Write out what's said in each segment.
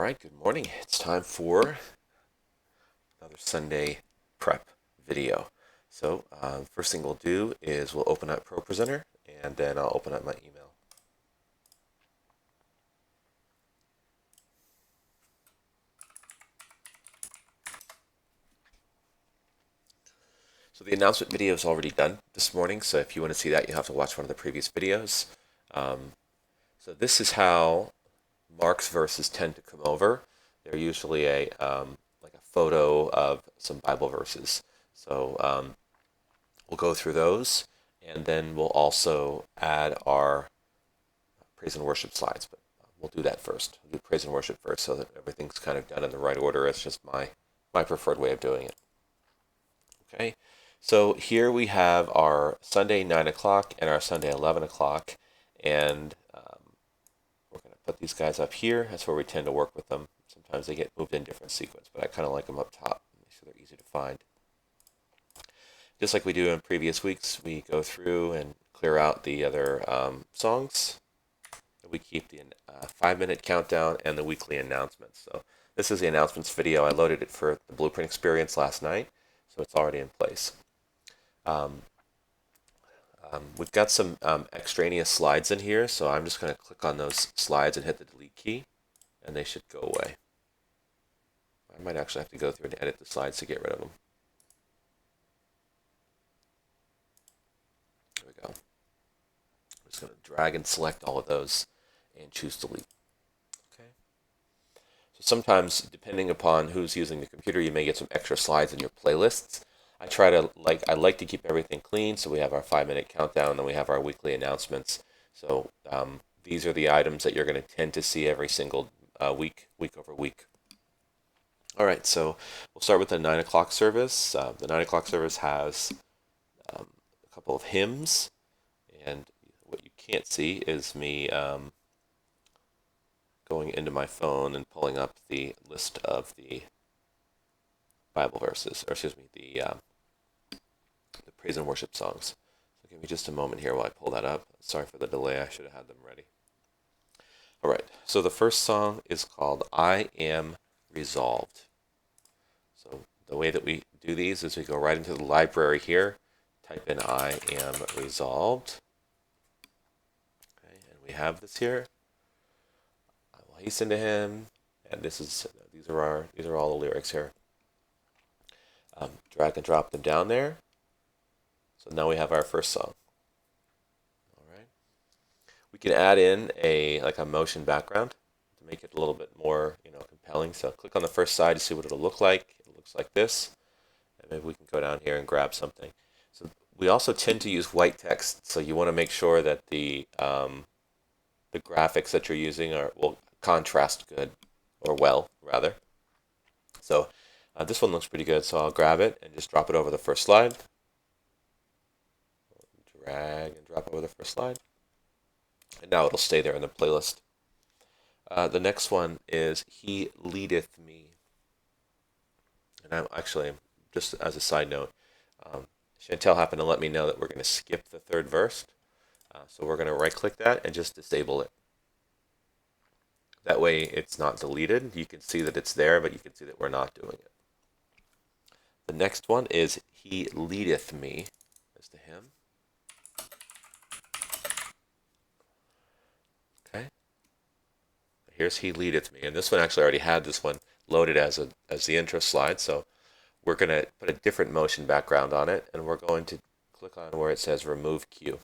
All right, good morning. It's time for another Sunday prep video. So first thing we'll do is we'll open up ProPresenter, and then I'll open up my email. So the announcement video is already done this morning, so if you want to see that, you have to watch one of the previous videos. So this is how Mark's verses tend to come over. They're usually like a photo of some Bible verses. So we'll go through those, and then we'll also add our praise and worship slides. But we'll do that first. We'll do praise and worship first, so that everything's kind of done in the right order. It's just my preferred way of doing it. Okay. So here we have our Sunday 9 o'clock and our Sunday 11 o'clock, and we're going to put these guys up here. That's where we tend to work with them. Sometimes they get moved in different sequence, but I kind of like them up top, so they're easy to find. Just like we do in previous weeks, we go through and clear out the other songs. We keep the 5-minute countdown and the weekly announcements. So this is the announcements video. I loaded it for the Blueprint Experience last night, so it's already in place. We've got some extraneous slides in here, so I'm just going to click on those slides and hit the delete key, and they should go away. I might actually have to go through and edit the slides to get rid of them. There we go. I'm just going to drag and select all of those and choose delete. Okay. So sometimes, depending upon who's using the computer, you may get some extra slides in your playlists. I like to keep everything clean, so we have our 5-minute countdown, and then we have our weekly announcements. So these are the items that you're going to tend to see every single week over week. All right, so we'll start with the 9 o'clock service. The 9 o'clock service has a couple of hymns, and what you can't see is me going into my phone and pulling up the list of the Bible verses, or excuse me, the praise and worship songs. So give me just a moment here while I pull that up. Sorry for the delay. I should have had them ready. All right. So the first song is called "I Am Resolved." So the way that we do these is we go right into the library here, type in "I Am Resolved." Okay, and we have this here. I will hasten to Him, and these are all the lyrics here. Drag and drop them down there. So now we have our first song. All right. We can add in a motion background to make it a little bit more compelling. So click on the first side to see what it'll look like. It looks like this. And maybe we can go down here and grab something. So we also tend to use white text. So you want to make sure that the graphics that you're using will contrast good, or well rather. So this one looks pretty good, so I'll grab it and just drop it over the first slide. Drag and drop over the first slide. And now it'll stay there in the playlist. The next one is "He Leadeth Me." And I'm actually, just as a side note, Chantel happened to let me know that we're going to skip the third verse. So we're going to right-click that and just disable it. That way it's not deleted. You can see that it's there, but you can see that we're not doing it. The next one is "He Leadeth Me." That's the hymn. Okay. Here's "He Leadeth Me," and this one actually already had this one loaded as the intro slide. So we're going to put a different motion background on it, and we're going to click on where it says "Remove Cue."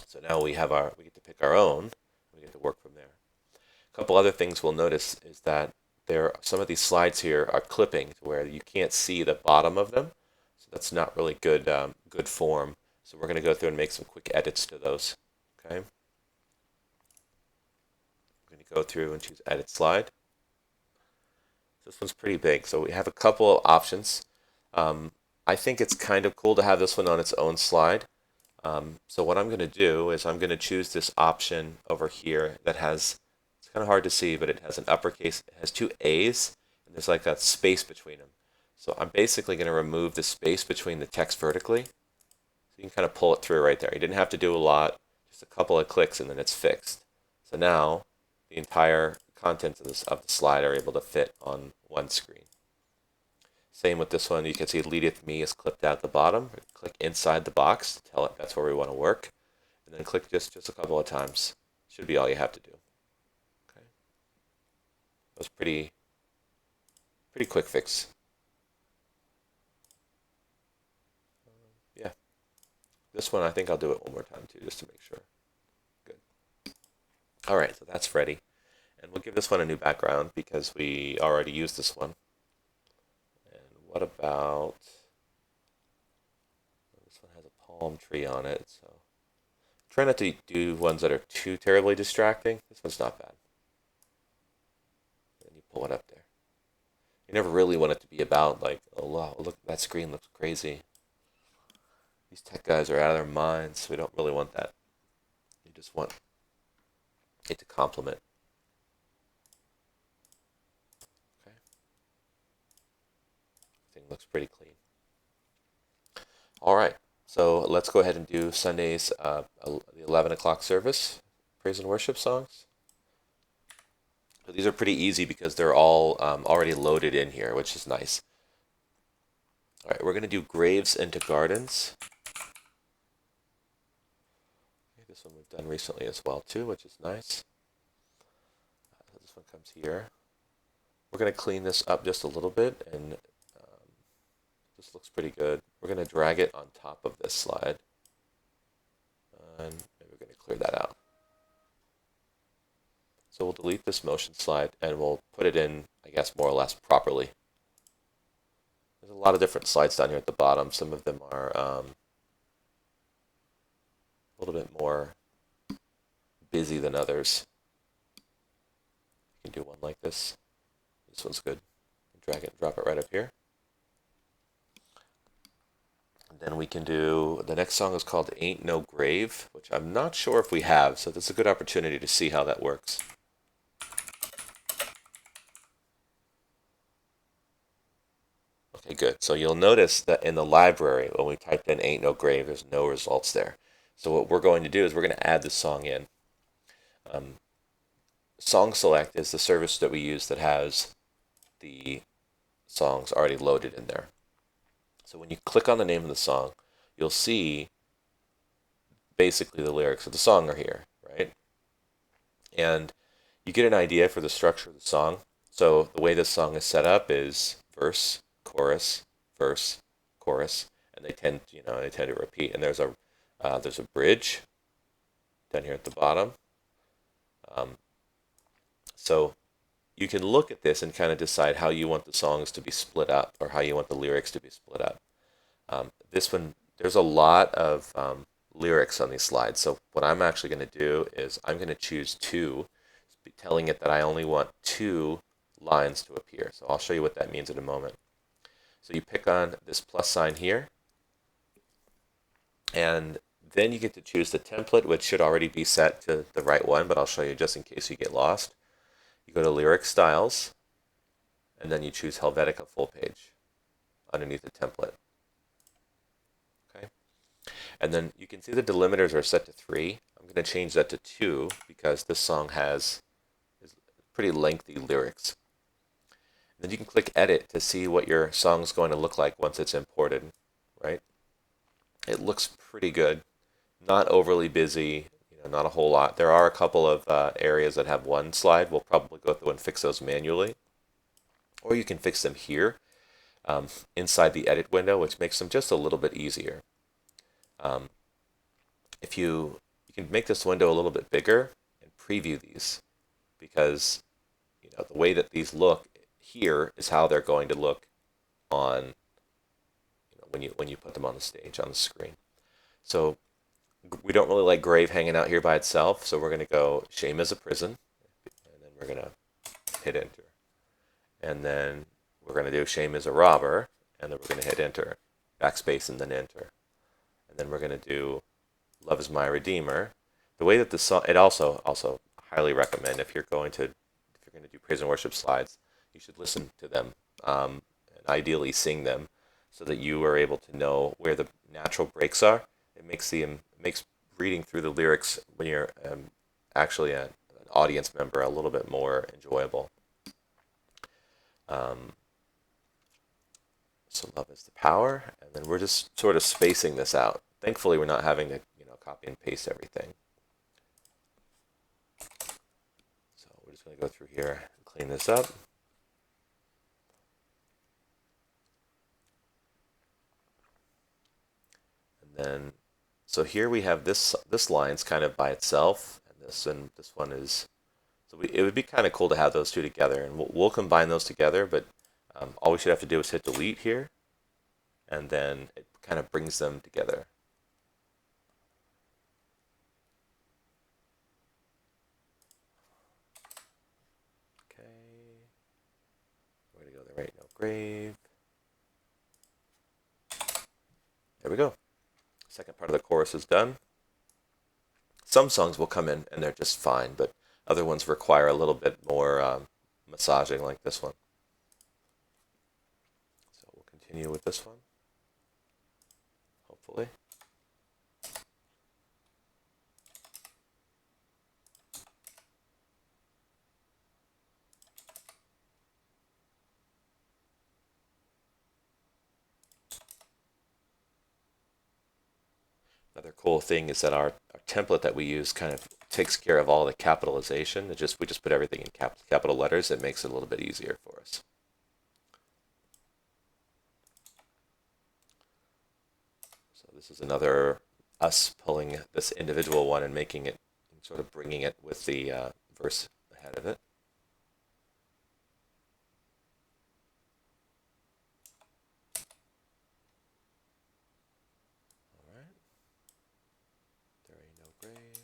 So now we get to pick our own. We get to work from there. A couple other things we'll notice is that some of these slides here are clipping to where you can't see the bottom of them. So that's not really good form. So we're going to go through and make some quick edits to those. Okay. I'm going to go through and choose Edit Slide. This one's pretty big, so we have a couple of options. I think it's kind of cool to have this one on its own slide. So what I'm going to do is I'm going to choose this option over here that has, it's kind of hard to see, but it has an uppercase, it has two A's, and there's like a space between them. So I'm basically going to remove the space between the text vertically. So you can kind of pull it through right there. You didn't have to do a lot, just a couple of clicks and then it's fixed. So now the entire contents of the slide are able to fit on one screen. Same with this one. You can see Leadeth Me is clipped out at the bottom. Click inside the box to tell it that's where we want to work. And then click just a couple of times. Should be all you have to do. Okay. That was pretty quick fix. Yeah. This one I think I'll do it one more time too, just to make sure. Good. All right, so that's ready. And we'll give this one a new background because we already used this one. And what about, this one has a palm tree on it, so try not to do ones that are too terribly distracting. This one's not bad. And you pull it up there. You never really want it to be about like, oh wow, look, that screen looks crazy. These tech guys are out of their minds, so we don't really want that. You just want it to complement. Okay. Everything looks pretty clean. All right, so let's go ahead and do Sunday's the 11 o'clock service, praise and worship songs. So these are pretty easy because they're all already loaded in here, which is nice. All right, we're going to do Graves into Gardens. Okay, this one we've done recently as well too, which is nice. This one comes here. We're going to clean this up just a little bit, and this looks pretty good. We're going to drag it on top of this slide, and maybe we're going to clear that out. So we'll delete this motion slide and we'll put it in, I guess, more or less properly. There's a lot of different slides down here at the bottom. Some of them are a little bit more busy than others. You can do one like this. This one's good. Drag it and drop it right up here. And then we can do, the next song is called Ain't No Grave, which I'm not sure if we have, so this is a good opportunity to see how that works. Okay, good. So you'll notice that in the library, when we typed in Ain't No Grave, there's no results there. So what we're going to do is we're going to add the song in. Song Select is the service that we use that has the songs already loaded in there. So when you click on the name of the song, you'll see basically the lyrics of the song are here, right? And you get an idea for the structure of the song. So the way this song is set up is verse, chorus, verse, chorus, and they tend to repeat. And there's a bridge down here at the bottom. So you can look at this and kind of decide how you want the songs to be split up or how you want the lyrics to be split up. This one, there's a lot of lyrics on these slides. So what I'm actually going to do is I'm going to choose 2, telling it that I only want 2 lines to appear. So I'll show you what that means in a moment. So you pick on this plus sign here, and then you get to choose the template, which should already be set to the right one, but I'll show you just in case you get lost. You go to Lyric Styles, and then you choose Helvetica Full Page underneath the template. Okay, and then you can see the delimiters are set to 3. I'm going to change that to 2 because this song has pretty lengthy lyrics. Then you can click Edit to see what your song's going to look like once it's imported, right? It looks pretty good. Not overly busy, not a whole lot. There are a couple of areas that have one slide. We'll probably go through and fix those manually. Or you can fix them here inside the edit window, which makes them just a little bit easier. If you can make this window a little bit bigger and preview these, because the way that these look here is how they're going to look on when you put them on the stage, on the screen. So we don't really like Grave hanging out here by itself, so we're going to go Shame is a Prison, and then we're going to hit Enter. And then we're going to do Shame is a Robber, and then we're going to hit Enter, backspace, and then Enter. And then we're going to do Love is My Redeemer. The way that the song, it also highly recommend if you're going to do praise and worship slides, you should listen to them and ideally sing them so that you are able to know where the natural breaks are. It makes reading through the lyrics when you're actually audience member a little bit more enjoyable. So love is the power, and then we're just sort of spacing this out. Thankfully, we're not having to, copy and paste everything. So we're just going to go through here and clean this up. And then, so here we have this line's kind of by itself, and this one is. So it would be kind of cool to have those two together, and we'll combine those together. But all we should have to do is hit delete here, and then it kind of brings them together. Okay, where to go? There ain't no grave. There we go. Second part of the chorus is done. Some songs will come in and they're just fine, but other ones require a little bit more massaging, like this one. So we'll continue with this one, hopefully. Another cool thing is that our template that we use kind of takes care of all the capitalization. We just put everything in capital letters. It makes it a little bit easier for us. So this is another us pulling this individual one and making it, sort of bringing it with the verse ahead of it. All right. There ain't no grave.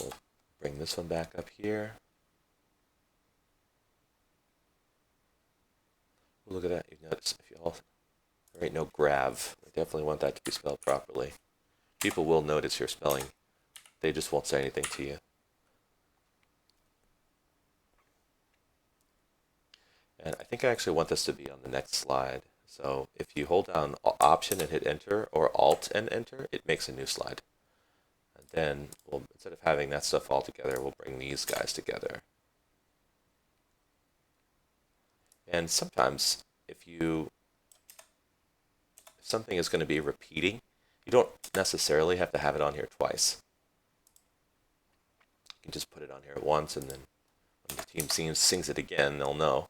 We'll bring this one back up here. Look at that. You notice if you all, there ain't no grav. I definitely want that to be spelled properly. People will notice your spelling. They just won't say anything to you. And I think I actually want this to be on the next slide. So if you hold down Option and hit Enter, or Alt and Enter, it makes a new slide. And then instead of having that stuff all together, we'll bring these guys together. And sometimes if something is going to be repeating, you don't necessarily have to have it on here twice. You can just put it on here once, and then when the team sings it again, they'll know.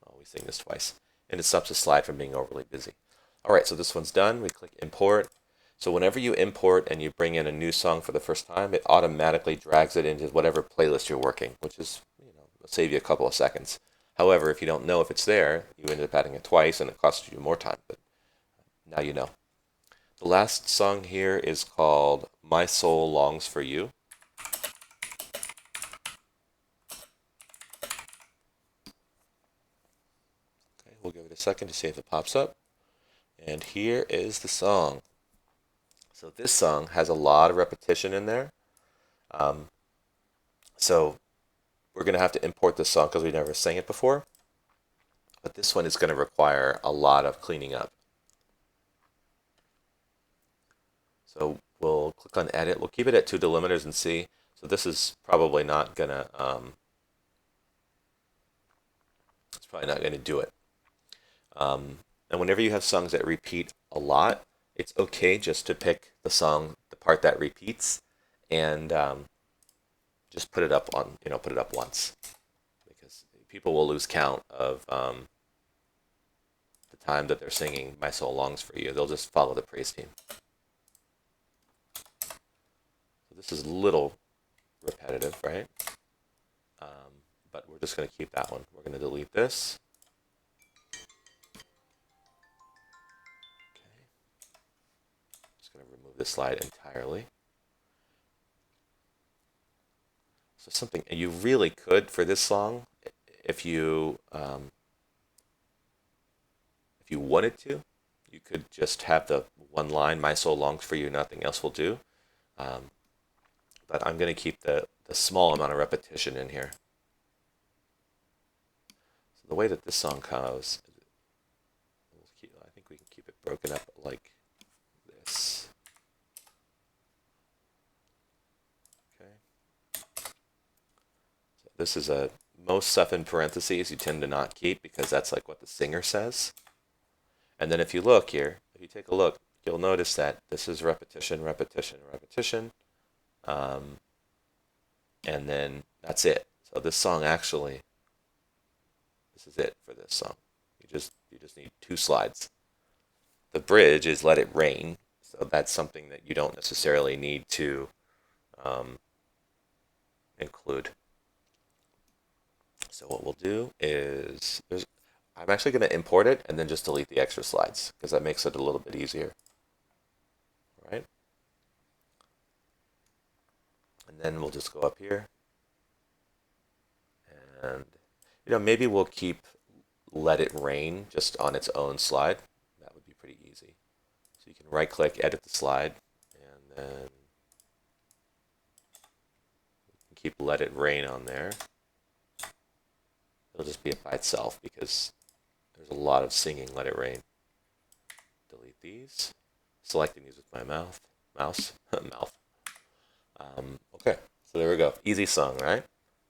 Oh, we sing this twice. And it stops the slide from being overly busy. All right, so this one's done. We click Import. So whenever you import and you bring in a new song for the first time, it automatically drags it into whatever playlist you're working, which is, it'll save you a couple of seconds. However, if you don't know if it's there, you end up adding it twice, and it costs you more time. But now you know. The last song here is called My Soul Longs for You. Okay, we'll give it a second to see if it pops up. And here is the song. So this song has a lot of repetition in there. So we're going to have to import this song because we never sang it before. But this one is going to require a lot of cleaning up. So we'll click on Edit. We'll keep it at 2 delimiters and see. So this is probably not going to, do it. And whenever you have songs that repeat a lot, it's okay just to pick the part that repeats, and just put it up once, because people will lose count of the time that they're singing My Soul Longs for You. They'll just follow the praise team. So this is a little repetitive, right? But we're just going to keep that one. We're going to delete this. Okay. Just going to remove this slide entirely. So something you really could for this song, if you wanted to, you could just have the one line, My Soul Longs for You, nothing else will do. But I'm going to keep the small amount of repetition in here. So the way that this song goes, I think we can keep it broken up like this. this is a most stuff in parentheses you tend to not keep because that's like what the singer says. And then if you look here, if you take a look, you'll notice that this is repetition, repetition, repetition. And then that's it. So this song actually, this is it for this song. You just need 2 slides. The bridge is Let It Rain, so that's something that you don't necessarily need to include. So what we'll do is, I'm actually going to import it and then just delete the extra slides because that makes it a little bit easier. All right? And then we'll just go up here. And, maybe we'll keep Let It Rain just on its own slide. That would be pretty easy. So you can right-click, edit the slide, and then you can keep Let It Rain on there. It'll just be by itself because there's a lot of singing Let It Rain. Delete these. Selecting these with my mouse. Okay, so there we go. Easy song, right?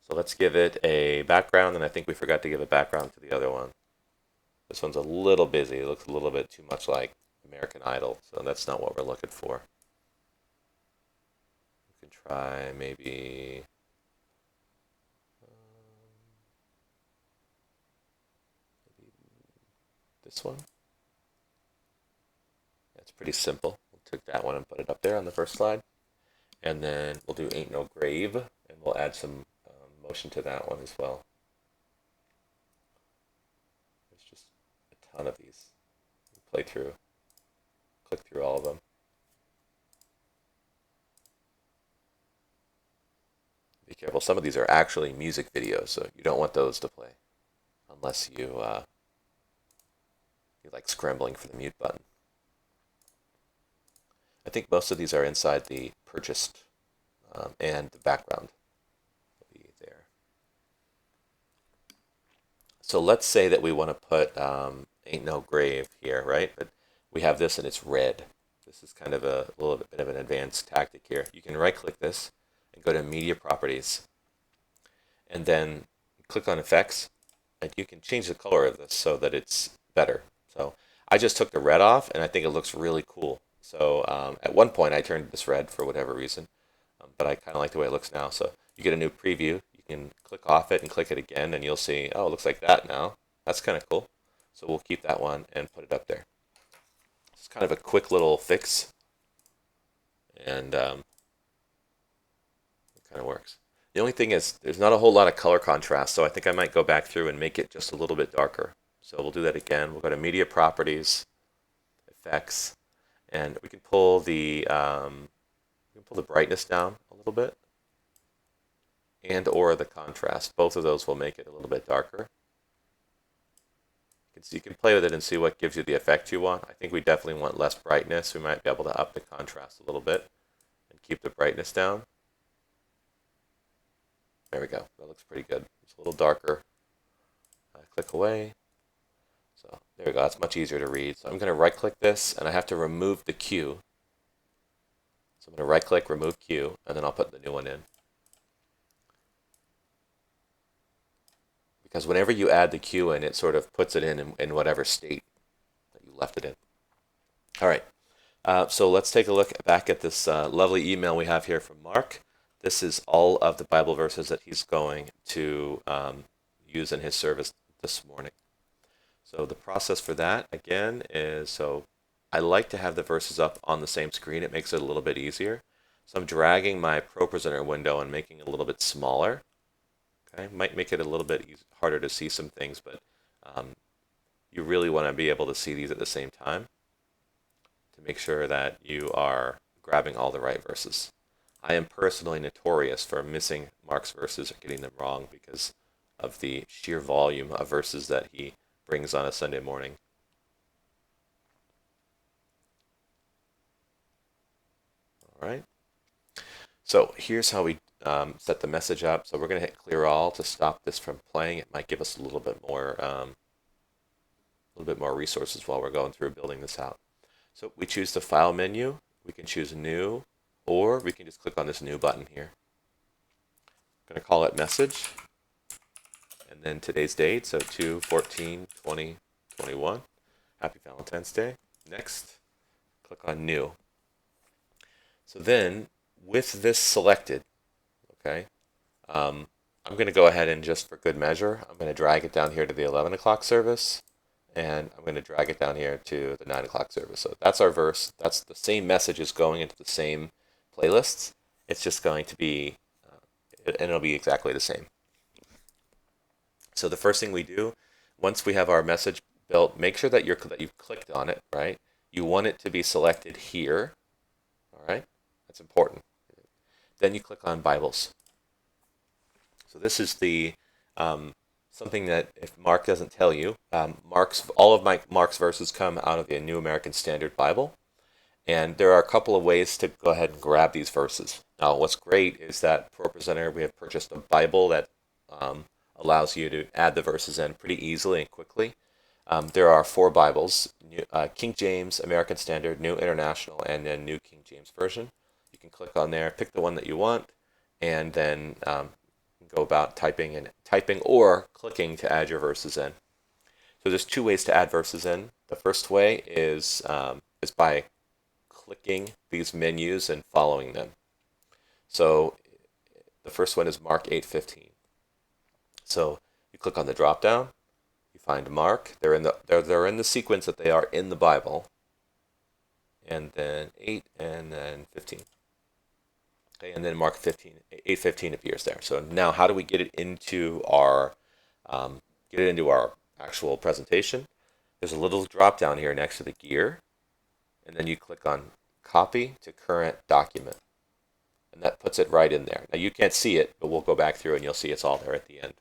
So let's give it a background, and I think we forgot to give a background to the other one. This one's a little busy. It looks a little bit too much like American Idol, so that's not what we're looking for. We can try maybe this one. That's pretty simple. We'll take that one and put it up there on the first slide. And then we'll do Ain't No Grave, and we'll add some motion to that one as well. There's just a ton of these. Play through, click through all of them. Be careful, some of these are actually music videos, so you don't want those to play unless you like scrambling for the mute button. I think most of these are inside the purchased and the background will be there. So let's say that we want to put Ain't No Grave here, right? But we have this and it's red. This is kind of a little bit of an advanced tactic here. You can right-click this and go to Media Properties, and then click on Effects, and you can change the color of this so that it's better. So I just took the red off, and I think it looks really cool. So at one point I turned this red for whatever reason, but I kind of like the way it looks now. So you get a new preview. You can click off it and click it again, and you'll see, oh, it looks like that now. That's kind of cool. So we'll keep that one and put it up there. It's kind of a quick little fix, and it kind of works. The only thing is there's not a whole lot of color contrast, so I think I might go back through and make it just a little bit darker. So we'll do that again. We'll go to Media Properties, Effects, and we can pull the brightness down a little bit, and or the contrast. Both of those will make it a little bit darker. You can play with it and see what gives you the effect you want. I think we definitely want less brightness. We might be able to up the contrast a little bit and keep the brightness down. There we go. That looks pretty good. It's a little darker. Click away. So there we go. That's much easier to read. So I'm going to right-click this, and I have to remove the cue. So I'm going to right-click, remove cue, and then I'll put the new one in. Because whenever you add the cue in, it sort of puts it in whatever state that you left it in. All right. So let's take a look back at this lovely email we have here from Mark. This is all of the Bible verses that he's going to use in his service this morning. So the process for that, again, is so I like to have the verses up on the same screen. It makes it a little bit easier. So I'm dragging my ProPresenter window and making it a little bit smaller. Okay, might make it a little bit harder to see some things, but you really want to be able to see these at the same time to make sure that you are grabbing all the right verses. I am personally notorious for missing Mark's verses or getting them wrong because of the sheer volume of verses that he brings on a Sunday morning. All right. So here's how we set the message up. So we're going to hit clear all to stop this from playing. It might give us a little bit more resources while we're going through building this out. So we choose the file menu. We can choose new, or we can just click on this new button here. I'm going to call it message. and then today's date, so 2/14/2021. Happy Valentine's Day. Next, click on New. So then, with this selected, okay, I'm going to go ahead and just for good measure, I'm going to drag it down here to the 11 o'clock service, and I'm going to drag it down here to the 9 o'clock service. So that's our verse. That's the same messages going into the same playlists. It's just going to be, and it'll be exactly the same. So the first thing we do, once we have our message built, make sure that you've clicked on it, right? You want it to be selected here, all right? That's important. Then you click on Bibles. So this is the something that if Mark doesn't tell you, all of Mark's verses come out of the New American Standard Bible, and there are a couple of ways to go ahead and grab these verses. Now, what's great is that for Presenter, we have purchased a Bible that allows you to add the verses in pretty easily and quickly. There are 4 Bibles: King James, American Standard, New International, and then New King James Version. You can click on there, pick the one that you want, and then go about typing or clicking to add your verses in. So there's 2 ways to add verses in. The first way is by clicking these menus and following them. So the first one is Mark 8:15. So you click on the drop down, you find Mark. They're in the sequence that they are in the Bible, and then 8 and then 15. Okay, and then Mark 8:15 appears there. So now, how do we get it into our actual presentation? There's a little drop down here next to the gear, and then you click on Copy to Current Document, and that puts it right in there. Now you can't see it, but we'll go back through and you'll see it's all there at the end.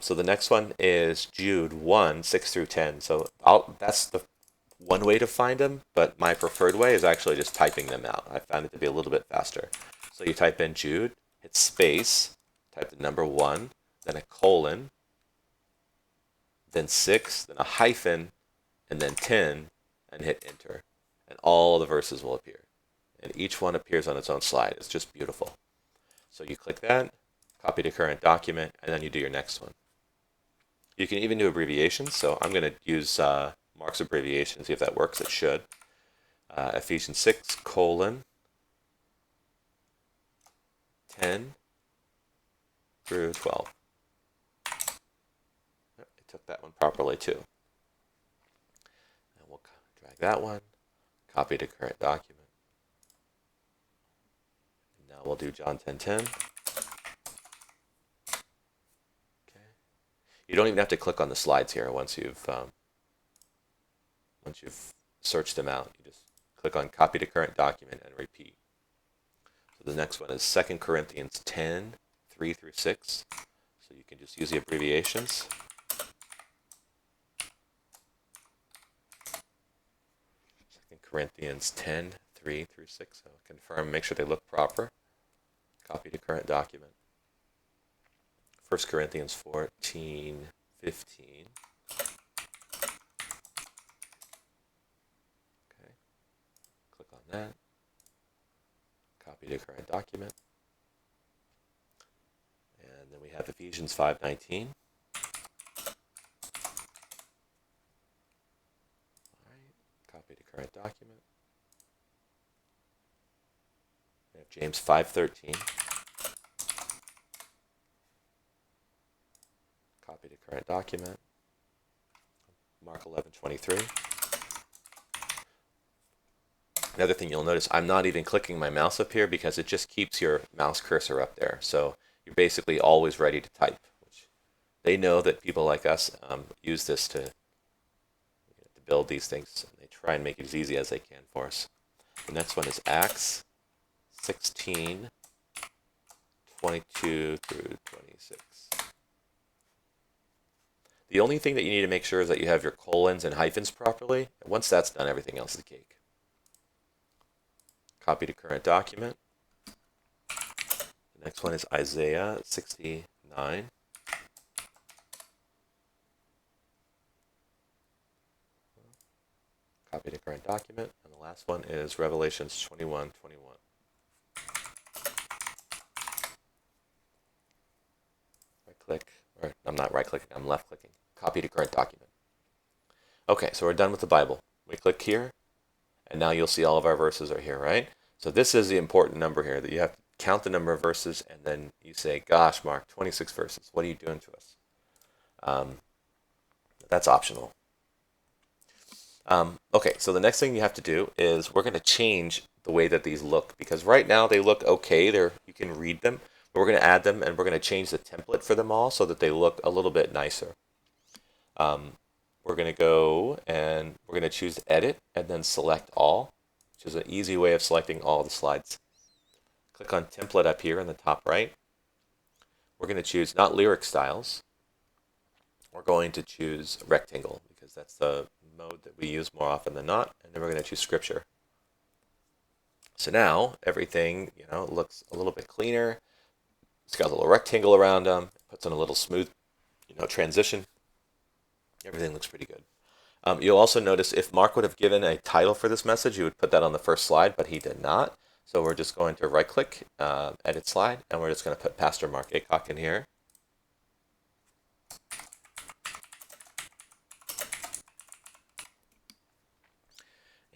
So the next one is Jude 1:6-10. So that's the one way to find them, but my preferred way is actually just typing them out. I found it to be a little bit faster. So you type in Jude, hit space, type the number 1, then a colon, then 6, then a hyphen, and then 10, and hit enter. And all the verses will appear. And each one appears on its own slide. It's just beautiful. So you click that, copy to current document, and then you do your next one. You can even do abbreviations, so I'm going to use Mark's abbreviation, see if that works. It should. Ephesians 6:10 through 12. It took that one properly too. And we'll drag that one, copy to current document. And now we'll do John 10:10. Okay. You don't even have to click on the slides here once you've searched them out. You just click on copy to current document and repeat. So the next one is 2 Corinthians 10:3-6. So you can just use the abbreviations. 2 Corinthians 10:3-6. So confirm, make sure they look proper. Copy to current document. 1 Corinthians 14:15. That. Copy to current document. And then we have Ephesians 5:19. Alright, copy to current document. We have James 5:13. Copy to current document. Mark 11:23. Another thing you'll notice, I'm not even clicking my mouse up here because it just keeps your mouse cursor up there. So you're basically always ready to type. Which they know that people like us use this to build these things. And they try and make it as easy as they can for us. The next one is Acts 16:22-26. The only thing that you need to make sure is that you have your colons and hyphens properly. And once that's done, everything else is cake. Copy to current document. The next one is Isaiah 69. Copy to current document. And the last one is Revelations 21:21. click, or I'm not right clicking, I'm left clicking. Copy to current document. Okay, so we're done with the Bible. We click here, and now you'll see all of our verses are here, right? So this is the important number here, that you have to count the number of verses, and then you say, gosh, Mark, 26 verses. What are you doing to us? That's optional. Okay, so the next thing you have to do is we're going to change the way that these look, because right now they look okay. You can read them, but we're going to add them, and we're going to change the template for them all so that they look a little bit nicer. We're going to go and we're going to choose Edit and then Select All, which is an easy way of selecting all the slides. Click on Template up here in the top right. We're going to choose not lyric styles. We're going to choose Rectangle because that's the mode that we use more often than not, and then we're going to choose Scripture. So now everything, looks a little bit cleaner. It's got a little rectangle around them. It puts in a little smooth, transition. Everything looks pretty good. You'll also notice if Mark would have given a title for this message, you would put that on the first slide, but he did not. So we're just going to right-click, Edit Slide, and we're just going to put Pastor Mark Aycock in here.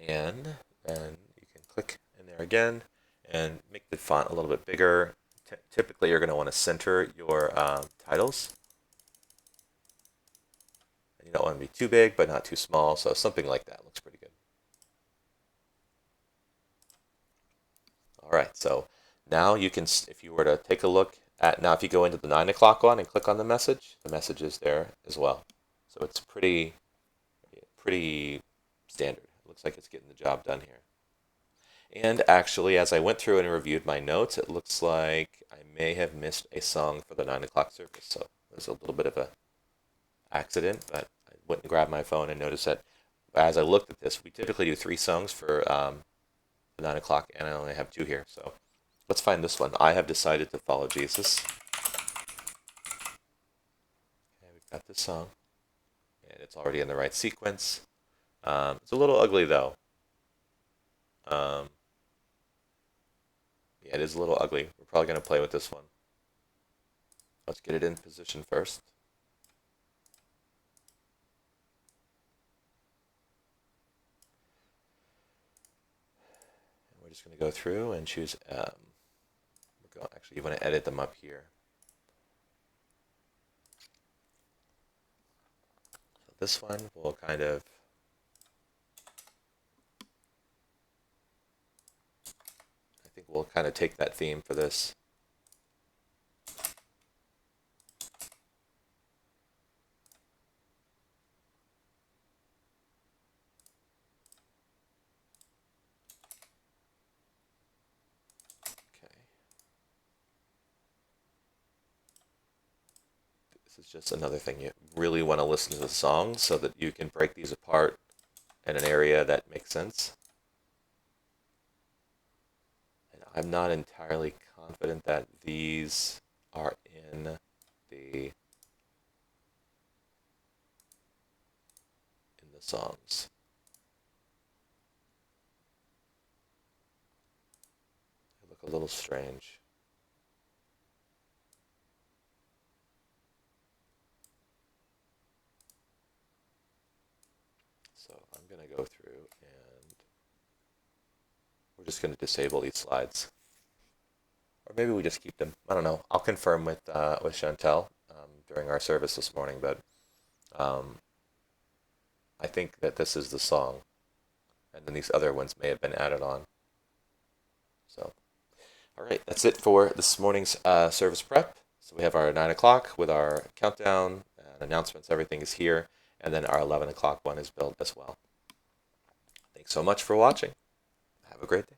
And then you can click in there again and make the font a little bit bigger. Typically, you're going to want to center your titles. And you don't want to be too big, but not too small. So something like that looks pretty good. All right, so now you can, if you were to take a look at, now if you go into the 9 o'clock one and click on the message is there as well. So it's pretty standard. It looks like it's getting the job done here. And actually, as I went through and reviewed my notes, it looks like I may have missed a song for the 9 o'clock service. So there's a little bit of a accident, but I went and grabbed my phone and noticed that as I looked at this, we typically do 3 songs for the 9 o'clock, and I only have 2 here. So let's find this one. I have decided to follow Jesus. Okay, we've got this song, and it's already in the right sequence. It's a little ugly though. Yeah, it is a little ugly. We're probably going to play with this one. Let's get it in position first. And we're just going to go through and choose, actually you want to edit them up here. So this one will kind of, we'll kind of take that theme for this. Okay. This is just another thing. You really want to listen to the songs so that you can break these apart in an area that makes sense. I'm not entirely confident that these are in the songs. They look a little strange. So I'm going to go through and we're just going to disable these slides. Or maybe we just keep them. I don't know. I'll confirm with Chantel during our service this morning, but I think that this is the song, and then these other ones may have been added on. So, all right, that's it for this morning's service prep. So we have our 9 o'clock with our countdown and announcements. Everything is here, and then our 11 o'clock one is built as well. Thanks so much for watching. Have a great day.